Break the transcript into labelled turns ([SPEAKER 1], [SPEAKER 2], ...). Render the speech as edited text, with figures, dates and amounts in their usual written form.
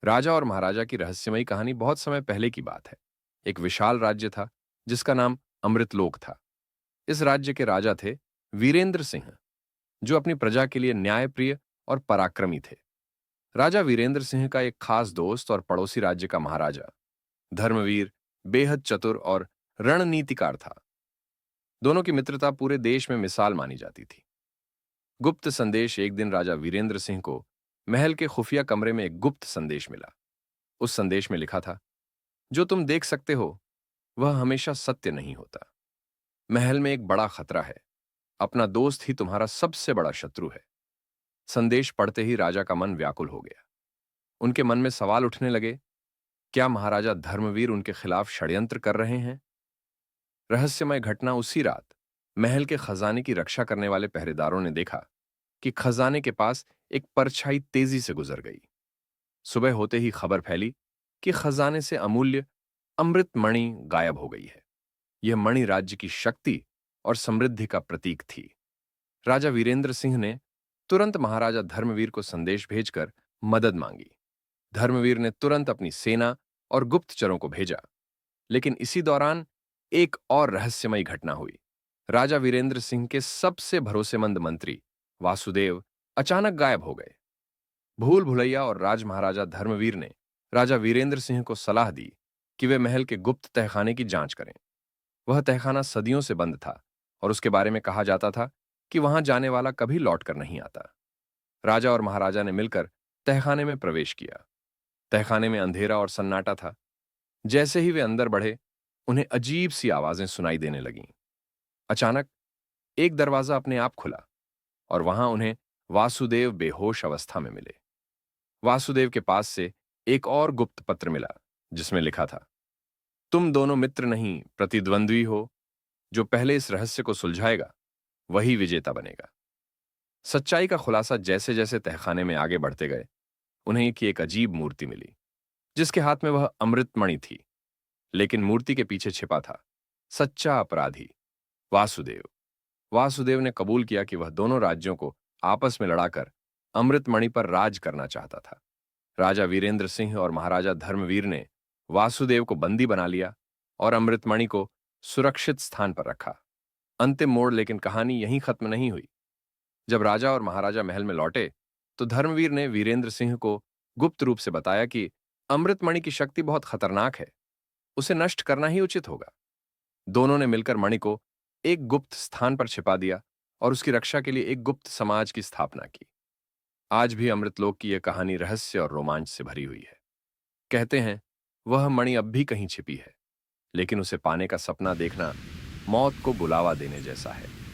[SPEAKER 1] राजा और महाराजा की रहस्यमयी कहानी बहुत समय पहले की बात है। एक विशाल राज्य था जिसका नाम अमृतलोक था। इस राज्य के राजा थे वीरेंद्र सिंह, जो अपनी प्रजा के लिए न्यायप्रिय और पराक्रमी थे। राजा वीरेंद्र सिंह का एक खास दोस्त और पड़ोसी राज्य का महाराजा धर्मवीर बेहद चतुर और रणनीतिकार था। दोनों की मित्रता पूरे देश में मिसाल मानी जाती थी। गुप्त संदेश एक दिन राजा वीरेंद्र सिंह को महल के खुफिया कमरे में एक गुप्त संदेश मिला। उस संदेश में लिखा था, जो तुम देख सकते हो वह हमेशा सत्य नहीं होता। महल में एक बड़ा खतरा है। अपना दोस्त ही तुम्हारा सबसे बड़ा शत्रु है। संदेश पढ़ते ही राजा का मन व्याकुल हो गया। उनके मन में सवाल उठने लगे, क्या महाराजा धर्मवीर उनके खिलाफ षड्यंत्र कर रहे हैं? रहस्यमय घटना उसी रात महल के खजाने की रक्षा करने वाले पहरेदारों ने देखा कि खजाने के पास एक परछाई तेजी से गुजर गई। सुबह होते ही खबर फैली कि खजाने से अमूल्य अमृत मणि गायब हो गई है। यह मणि राज्य की शक्ति और समृद्धि का प्रतीक थी। राजा वीरेंद्र सिंह ने तुरंत महाराजा धर्मवीर को संदेश भेजकर मदद मांगी। धर्मवीर ने तुरंत अपनी सेना और गुप्तचरों को भेजा। लेकिन इसी दौरान एक और रहस्यमयी घटना हुई। राजा वीरेंद्र सिंह के सबसे भरोसेमंद मंत्री वासुदेव अचानक गायब हो गए। भूल भुलैया और राज महाराजा धर्मवीर ने राजा वीरेंद्र सिंह को सलाह दी कि वे महल के गुप्त तहखाने की जांच करें। वह तहखाना सदियों से बंद था और उसके बारे में कहा जाता था कि वहां जाने वाला कभी लौटकर नहीं आता। राजा और महाराजा ने मिलकर तहखाने में प्रवेश किया। तहखाने में अंधेरा और सन्नाटा था। जैसे ही वे अंदर बढ़े, उन्हें अजीब सी आवाजें सुनाई देने लगीं। अचानक एक दरवाजा अपने आप खुला और वहां उन्हें वासुदेव बेहोश अवस्था में मिले। वासुदेव के पास से एक और गुप्त पत्र मिला जिसमें लिखा था, तुम दोनों मित्र नहीं प्रतिद्वंद्वी हो। जो पहले इस रहस्य को सुलझाएगा वही विजेता बनेगा। सच्चाई का खुलासा जैसे जैसे तहखाने में आगे बढ़ते गए, उन्हें की एक अजीब मूर्ति मिली जिसके हाथ में वह अमृतमणि थी। लेकिन मूर्ति के पीछे छिपा था सच्चा अपराधी वासुदेव। वासुदेव ने कबूल किया कि वह दोनों राज्यों को आपस में लड़ाकर अमृतमणि पर राज करना चाहता था। राजा वीरेंद्र सिंह और महाराजा धर्मवीर ने वासुदेव को बंदी बना लिया और अमृतमणि को सुरक्षित स्थान पर रखा। अंतिम मोड़ लेकिन कहानी यहीं खत्म नहीं हुई। जब राजा और महाराजा महल में लौटे तो धर्मवीर ने वीरेंद्र सिंह को गुप्त रूप से बताया कि अमृतमणि की शक्ति बहुत खतरनाक है, उसे नष्ट करना ही उचित होगा। दोनों ने मिलकर मणि को एक गुप्त स्थान पर छिपा दिया और उसकी रक्षा के लिए एक गुप्त समाज की स्थापना की। आज भी अमृतलोक की यह कहानी रहस्य और रोमांच से भरी हुई है। कहते हैं वह मणि अब भी कहीं छिपी है, लेकिन उसे पाने का सपना देखना मौत को बुलावा देने जैसा है।